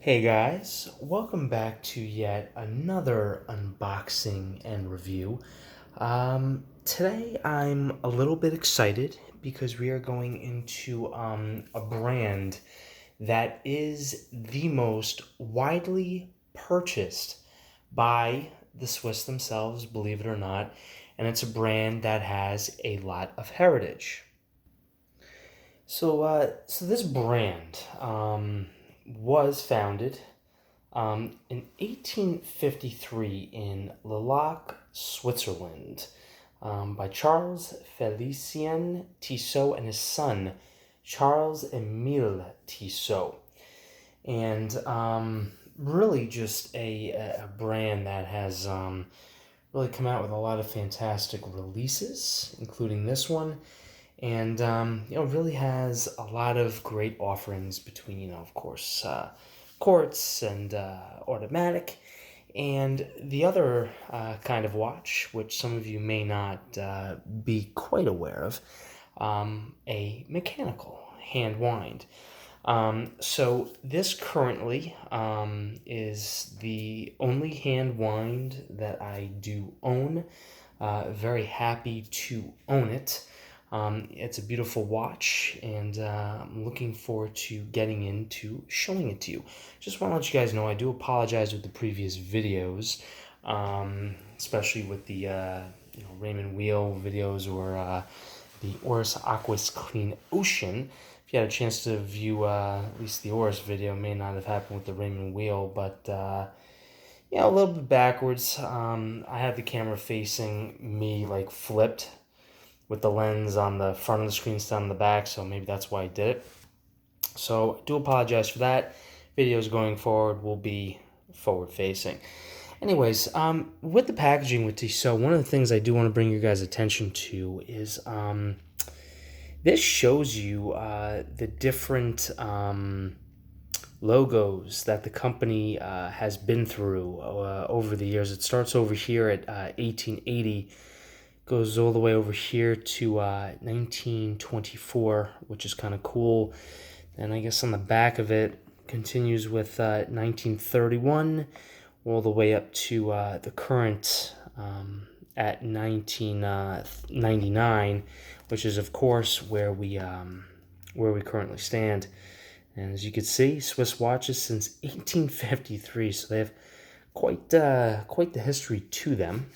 Hey guys, welcome back to yet another unboxing and review. Today I'm a little bit excited because we are going into a brand that is the most widely purchased by the Swiss themselves, believe it or not, and it's a brand that has a lot of heritage. So this brand was founded in 1853 in Lalac, Switzerland, by Charles Félicien Tissot and his son, Charles Émile Tissot. And really just a brand that has really come out with a lot of fantastic releases, including this one. And, really has a lot of great offerings between, of course, quartz and automatic, and the other kind of watch, which some of you may not be quite aware of, a mechanical hand wind. So this currently is the only hand wind that I do own. Very happy to own it. It's a beautiful watch, and I'm looking forward to getting into showing it to you. Just want to let you guys know I do apologize with the previous videos, especially with the Raymond Wheel videos or the Oris Aquas Clean Ocean. If you had a chance to view at least the Oris video, it may not have happened with the Raymond Wheel, but a little bit backwards. I had the camera facing me like flipped, with the lens on the front of the screen instead on the back, so maybe that's why I did it. So I do apologize for that. Videos going forward will be forward facing. Anyways, with the packaging with Tissot, one of the things I do want to bring your guys' attention to is this shows you the different logos that the company has been through over the years. It starts over here at 1880, goes all the way over here to 1924, which is kind of cool. And I guess on the back of it continues with 1931, all the way up to the current at 1999, which is of course where we currently stand. And as you can see, Swiss watches since 1853, so they have quite the history to them.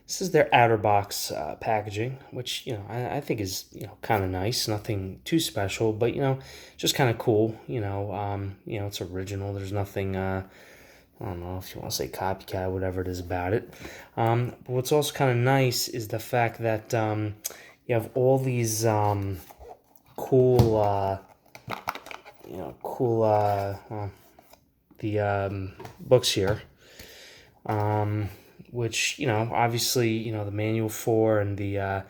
This is their outer box packaging, which I think is kind of nice. Nothing too special, but just kind of cool. It's original. There's nothing. I don't know if you want to say copycat, whatever it is about it. But what's also kind of nice is the fact that you have all these cool, the books here. Which, obviously, the manual for and the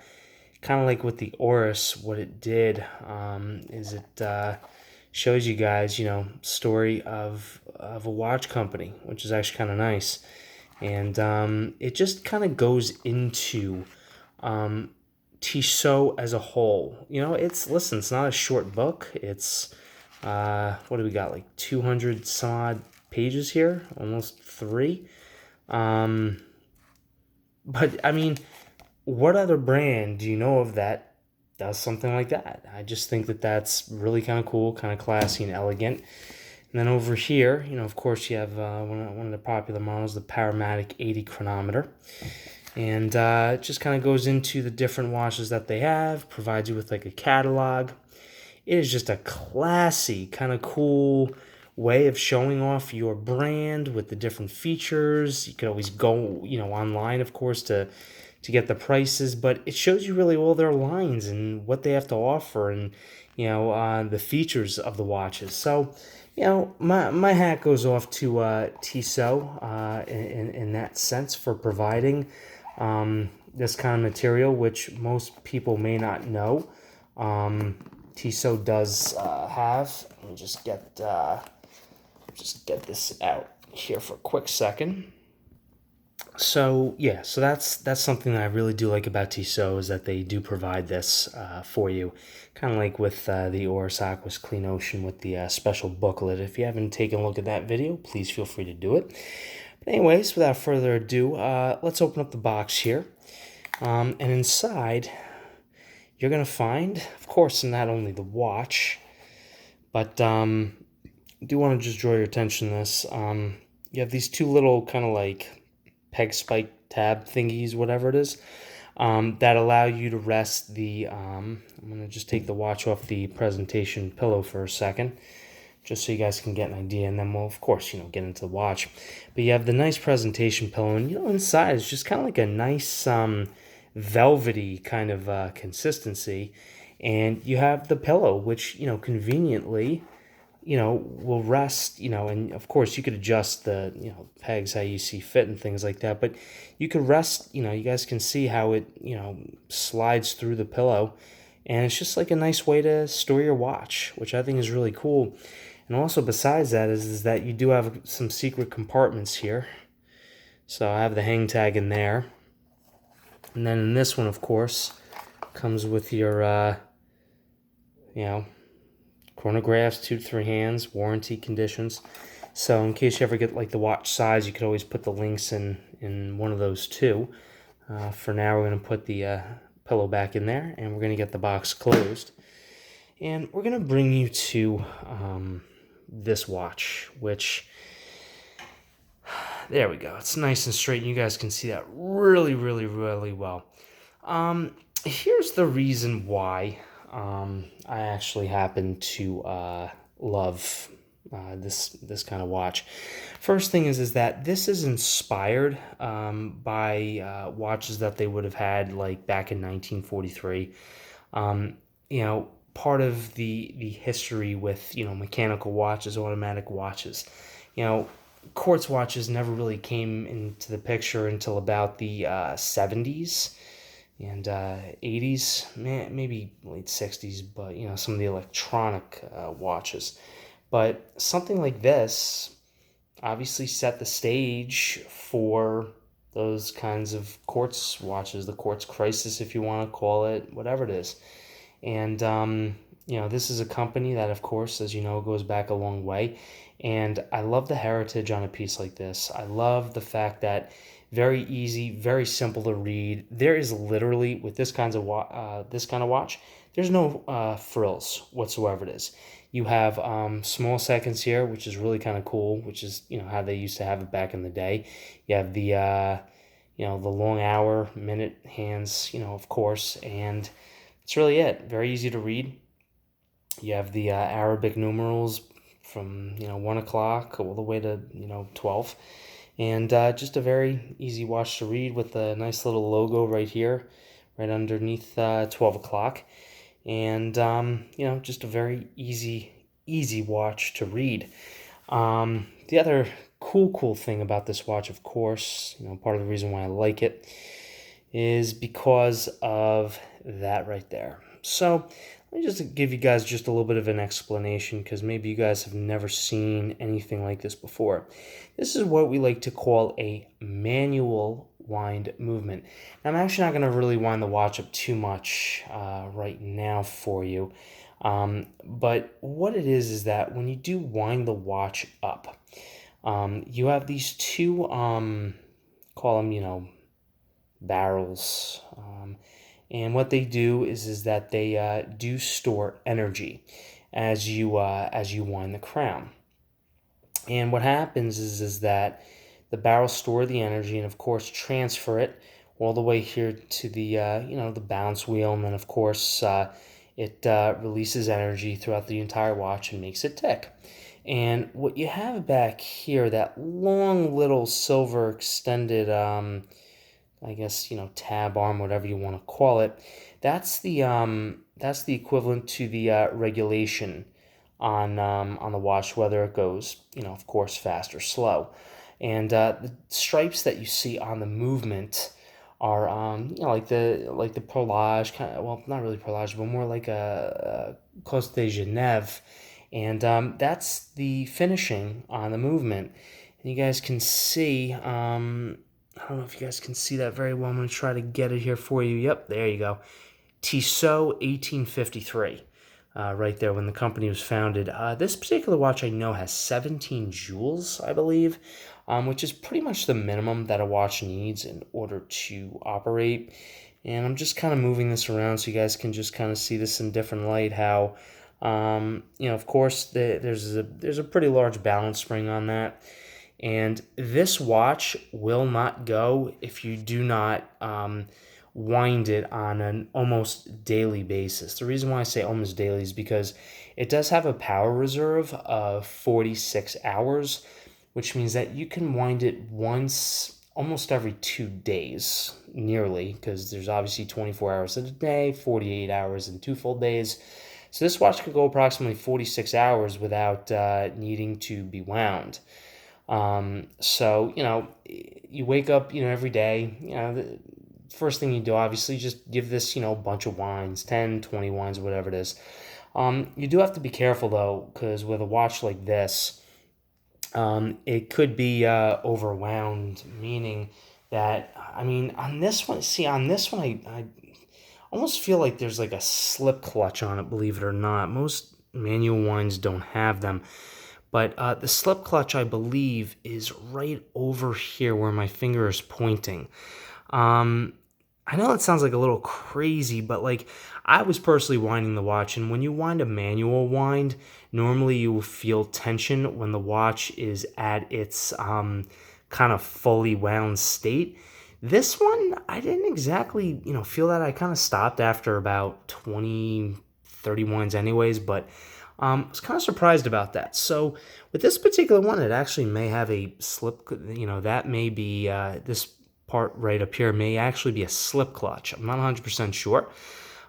kind of like with the Oris, what it did is it shows you guys, story of a watch company, which is actually kind of nice. And it just kind of goes into Tissot as a whole. It's not a short book. It's, what do we got, like 200 some odd pages here, almost 3. But, I mean, what other brand do you know of that does something like that? I just think that that's really kind of cool, kind of classy and elegant. And then over here, of course, you have one of the popular models, the Paramatic 80 chronometer. And it just kind of goes into the different watches that they have, provides you with like a catalog. It is just a classy, kind of cool way of showing off your brand with the different features. You can always go, online, of course, to get the prices, but it shows you really all their lines and what they have to offer, and the features of the watches. So, my hat goes off to Tissot in that sense for providing this kind of material, which most people may not know. Tissot does have. Let me just get this out here for a quick second. So yeah, so that's something that I really do like about Tissot is that they do provide this for you, kind of like with the Oris Aquas Clean Ocean with the special booklet. If you haven't taken a look at that video, please feel free to do it. But anyways, without further ado, let's open up the box here, and inside you're gonna find, of course, not only the watch, but I do want to just draw your attention to this. You have these two little kind of like peg spike tab thingies, whatever it is, that allow you to rest the. I'm going to just take the watch off the presentation pillow for a second, just so you guys can get an idea, and then we'll, of course, get into the watch. But you have the nice presentation pillow, and inside it's just kind of like a nice velvety kind of consistency, and you have the pillow, which conveniently will rest, and of course you could adjust the, pegs how you see fit and things like that, but you could rest, you guys can see how it, slides through the pillow, and it's just like a nice way to store your watch, which I think is really cool. And also besides that is that you do have some secret compartments here. So I have the hang tag in there. And then in this one, of course, comes with your, chronographs, 2 to 3 hands, warranty conditions. So in case you ever get like the watch size, you could always put the links in one of those too. For now, we're going to put the pillow back in there, and we're going to get the box closed. And we're going to bring you to this watch, which, there we go. It's nice and straight. You guys can see that really, really, really well. Here's the reason why I actually happen to love this kind of watch. First thing is that this is inspired by watches that they would have had like back in 1943. Part of the history with mechanical watches, automatic watches. Quartz watches never really came into the picture until about the 70s and 80s, maybe late 60s, but some of the electronic watches. But something like this obviously set the stage for those kinds of quartz watches, the quartz crisis, if you want to call it, whatever it is. And this is a company that, of course, as you know, goes back a long way. And I love the heritage on a piece like this. I love the fact that very easy, very simple to read. There is literally, with this kind of watch, there's no frills whatsoever. It is. You have small seconds here, which is really kind of cool, which is how they used to have it back in the day. You have the the long hour, minute hands, of course, and that's really it. Very easy to read. You have the Arabic numerals from 1 o'clock all the way to 12, and just a very easy watch to read with a nice little logo right here, right underneath 12 o'clock, and just a very easy watch to read. The other cool thing about this watch, of course, part of the reason why I like it is because of that right there. So let me just give you guys just a little bit of an explanation, because maybe you guys have never seen anything like this before. This is what we like to call a manual wind movement. Now, I'm actually not going to really wind the watch up too much right now for you. But what it is that when you do wind the watch up, you have these two, call them, barrels. And what they do is that they do store energy as you wind the crown. And what happens is that the barrels store the energy and, of course, transfer it all the way here to the the balance wheel, and then, of course, it releases energy throughout the entire watch and makes it tick. And what you have back here, that long little silver extended, I guess, tab arm, whatever you want to call it, that's the equivalent to the regulation on the watch, whether it goes, of course, fast or slow. And the stripes that you see on the movement are, like the perlage, kind of, well, not really perlage, but more like a Coste de Genève. And that's the finishing on the movement. And you guys can see, I don't know if you guys can see that very well. I'm going to try to get it here for you. Yep, there you go. Tissot 1853. Right there when the company was founded. This particular watch I know has 17 jewels, I believe, which is pretty much the minimum that a watch needs in order to operate. And I'm just kind of moving this around so you guys can just kind of see this in different light. How, of course, there's a pretty large balance spring on that. And this watch will not go if you do not wind it on an almost daily basis. The reason why I say almost daily is because it does have a power reserve of 46 hours, which means that you can wind it once almost every 2 days, nearly, because there's obviously 24 hours in a day, 48 hours in 2 full days. So this watch could go approximately 46 hours without needing to be wound. So, you wake up, every day, the first thing you do, obviously, just give this, a bunch of wines, 10, 20 wines, whatever it is. You do have to be careful, though, because with a watch like this, it could be overwound, meaning that, on this one, I almost feel like there's like a slip clutch on it, believe it or not. Most manual wines don't have them. But the slip clutch, I believe, is right over here where my finger is pointing. I know it sounds like a little crazy, but like I was personally winding the watch, and when you wind a manual wind, normally you will feel tension when the watch is at its kind of fully wound state. This one, I didn't exactly, feel that. I kind of stopped after about 20, 30 winds anyways, but I was kind of surprised about that. So with this particular one, it actually may have a slip, that may be, this part right up here may actually be a slip clutch. I'm not 100% sure,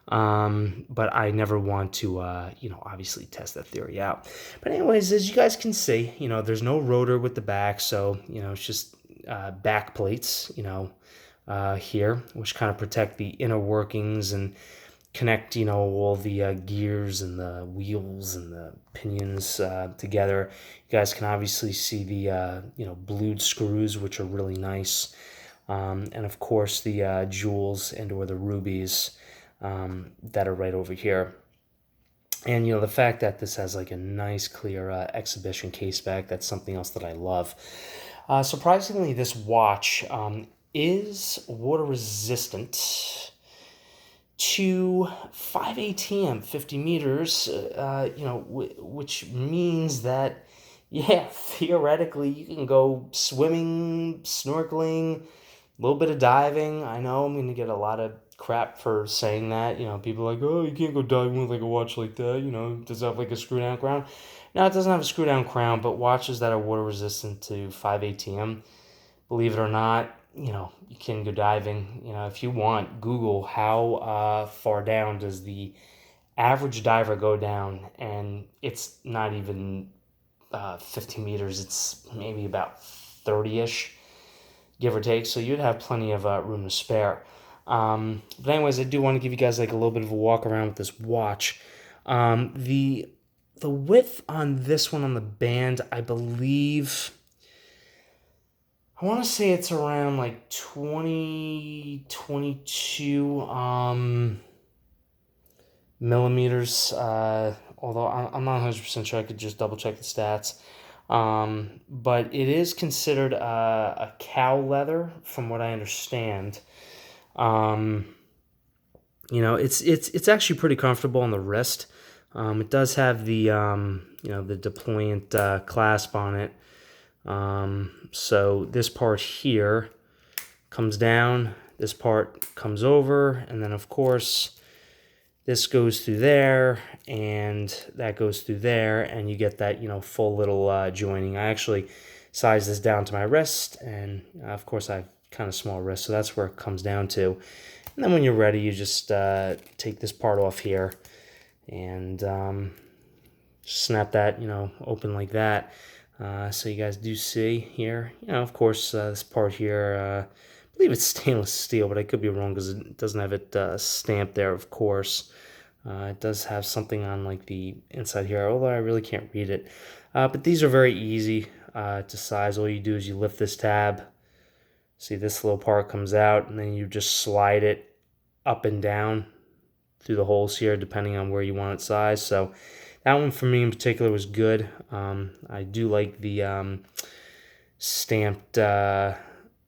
but I never want to, obviously test that theory out. But anyways, as you guys can see, there's no rotor with the back, so, it's just back plates, here, which kind of protect the inner workings and connect, all the gears and the wheels and the pinions together. You guys can obviously see the, blued screws, which are really nice. And of course the jewels and or the rubies that are right over here. And, the fact that this has like a nice clear exhibition case back, that's something else that I love. Surprisingly, this watch is water resistant to 5 ATM, 50 meters, which means that, yeah, theoretically you can go swimming, snorkeling, a little bit of diving. I know I'm going to get a lot of crap for saying that. People are like, oh, you can't go diving with like a watch like that. Does it have like a screw down crown? No, it doesn't have a screw down crown, but watches that are water resistant to 5 ATM, believe it or not, you can go diving. If you want, Google how far down does the average diver go down, and it's not even 15 meters. It's maybe about 30-ish, give or take. So you'd have plenty of room to spare. But anyways, I do want to give you guys like a little bit of a walk around with this watch. The width on this one on the band, I believe, I want to say it's around like 20, 22 millimeters. Although I'm not 100% sure. I could just double check the stats. But it is considered a cow leather, from what I understand. It's actually pretty comfortable on the wrist. It does have the the deployant clasp on it. So this part here comes down, this part comes over, and then of course this goes through there, and that goes through there, and you get that, full little joining. I actually sized this down to my wrist, and of course I have kind of small wrist, so that's where it comes down to. And then when you're ready, you just take this part off here and snap that, open like that. So you guys do see here, of course, this part here, I believe it's stainless steel, but I could be wrong because it doesn't have it stamped there, of course. It does have something on like the inside here, although I really can't read it. But these are very easy to size. All you do is you lift this tab, See, this little part comes out, and then you just slide it up and down through the holes here, depending on where you want its size. So that one for me in particular was good. I do like the stamped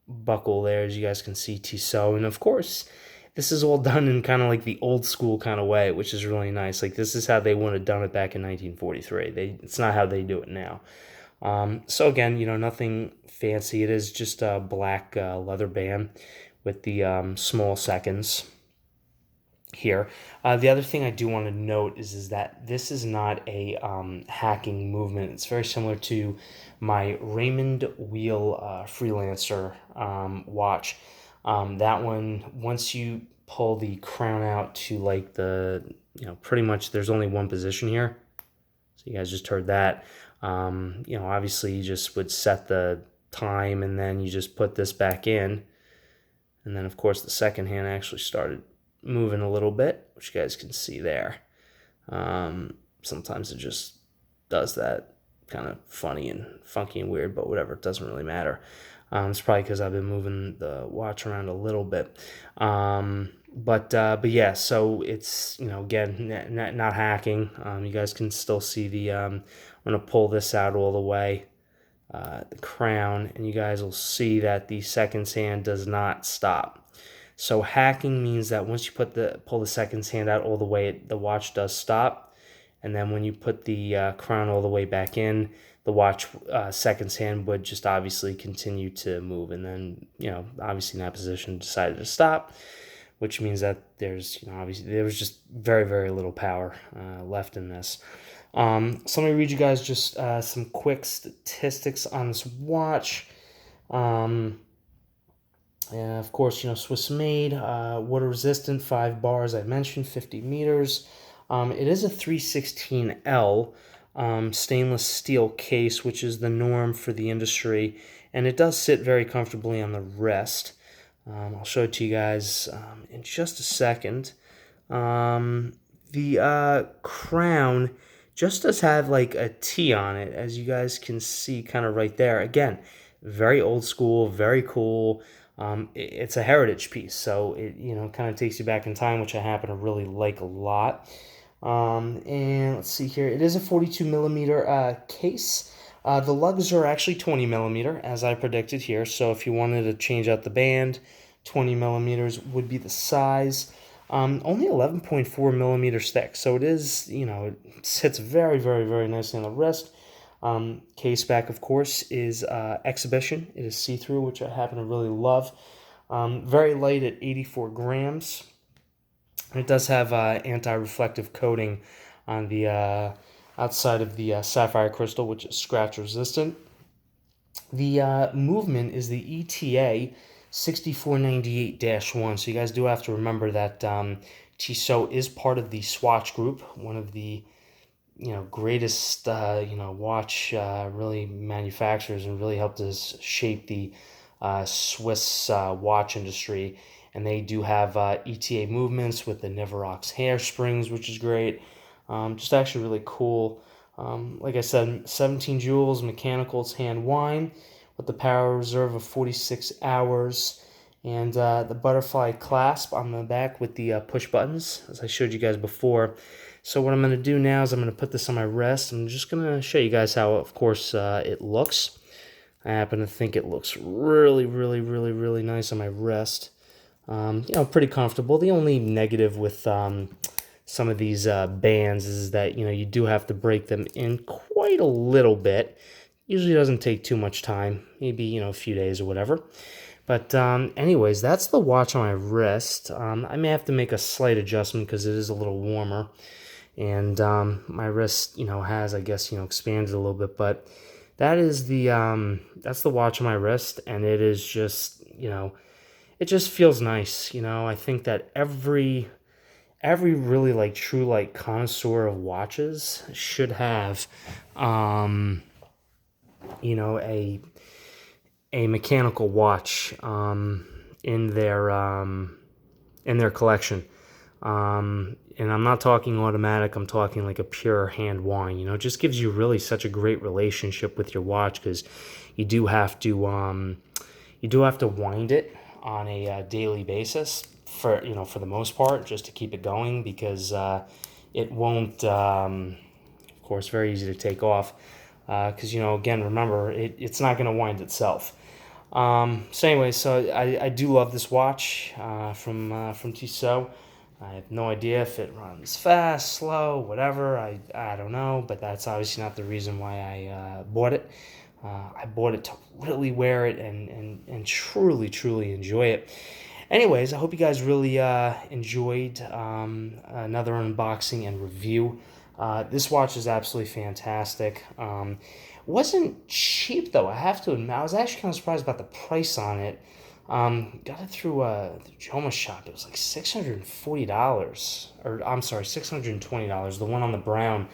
buckle there, as you guys can see, Tissot. And of course, this is all done in kind of like the old school kind of way, which is really nice. Like, this is how they would have done it back in 1943. It's not how they do it now. So again, nothing fancy. It is just a black leather band with the small seconds here. The other thing I do want to note is that this is not a hacking movement. It's very similar to my Raymond Wheel Freelancer watch. That one, once you pull the crown out to like pretty much there's only one position here. So you guys just heard that. Obviously you just would set the time, and then you just put this back in. And then of course the second hand actually started moving a little bit, which you guys can see there. Sometimes it just does that, kind of funny and funky and weird, but whatever, it doesn't really matter. It's probably because I've been moving the watch around a little bit. But yeah, so it's, again, not hacking. You guys can still see I'm going to pull this out all the way, the crown, and you guys will see that the seconds hand does not stop. So hacking means that once you pull the seconds hand out all the way, the watch does stop. And then when you put the crown all the way back in, the watch seconds hand would just obviously continue to move. And then, obviously in that position decided to stop, which means that there's, obviously there was just very, very little power left in this. So let me read you guys just some quick statistics on this watch. Of course, Swiss made, water resistant, 5 bars, I mentioned, 50 meters. It is a 316L stainless steel case, which is the norm for the industry, and it does sit very comfortably on the wrist. I'll show it to you guys in just a second. The crown just does have like a T on it, as you guys can see kind of right there. Again, very old school, very cool. It's a heritage piece, so it kind of takes you back in time, which I happen to really like a lot. And let's see here, it is a 42 millimeter case. The lugs are actually 20 millimeter, as I predicted here. So if you wanted to change out the band, 20 millimeters would be the size. Only 11.4 millimeters thick, so it is, it sits very, very, very nicely on the wrist. Case back, of course, is exhibition. It is see-through, which I happen to really love. Very light at 84 grams. And it does have anti-reflective coating on the outside of the sapphire crystal, which is scratch resistant. The movement is the ETA 6498-1. So you guys do have to remember that Tissot is part of the Swatch Group, one of the greatest watch really manufacturers, and really helped us shape the Swiss watch industry. And they do have ETA movements with the Niverox hair springs, which is great. Just actually really cool. Like I said, 17 joules, mechanical, it's hand wind with the power reserve of 46 hours. And the butterfly clasp on the back with the push buttons, as I showed you guys before. So what I'm going to do now is I'm going to put this on my wrist. I'm just going to show you guys how, of course, it looks. I happen to think it looks really, really, really, really nice on my wrist. Pretty comfortable. The only negative with some of these bands is that, you do have to break them in quite a little bit. Usually doesn't take too much time, maybe, a few days or whatever. But anyways, that's the watch on my wrist. I may have to make a slight adjustment because it is a little warmer. And my wrist, has, I guess, expanded a little bit. But that is that's the watch on my wrist. And it is just, it just feels nice. I think that every really true connoisseur of watches should have a mechanical watch in their collection. And I'm not talking automatic, I'm talking like a pure hand wind. It just gives you really such a great relationship with your watch, because you do have to You do have to wind it on a daily basis for for the most part, just to keep it going, because it won't. Of course, very easy to take off because again, remember it's not going to wind itself. So anyway, so I do love this watch from Tissot. I have no idea if it runs fast, slow, whatever. I don't know, but that's obviously not the reason why I bought it. I bought it to really wear it and truly, truly enjoy it. Anyways, I hope you guys really enjoyed another unboxing and review. This watch is absolutely fantastic. Wasn't cheap though, I have to admit. I was actually kind of surprised about the price on it. Got it through the Joma shop. It was like $640, or I'm sorry, $620. The one on the brown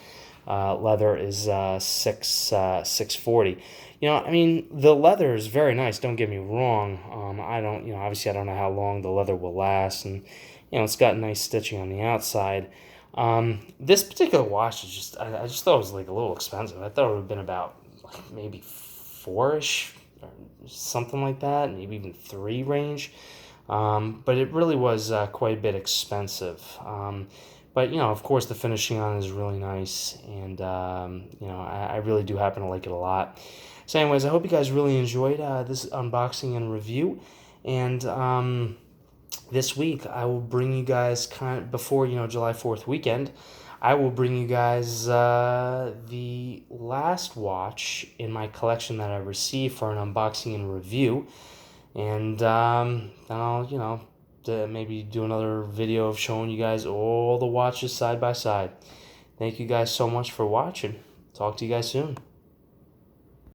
leather is $640. I mean, the leather is very nice. Don't get me wrong. I don't, obviously I don't know how long the leather will last, and it's got nice stitching on the outside. This particular watch is just, I just thought it was like a little expensive. I thought it would have been about like maybe four-ish or something like that, maybe even three range. But it really was quite a bit expensive. But of course, the finishing on it is really nice, and I really do happen to like it a lot. So, anyways, I hope you guys really enjoyed this unboxing and review, and this week I will bring you guys before July 4th weekend. I will bring you guys the last watch in my collection that I received for an unboxing and review, and then I'll maybe do another video of showing you guys all the watches side by side. Thank you guys so much for watching. Talk to you guys soon.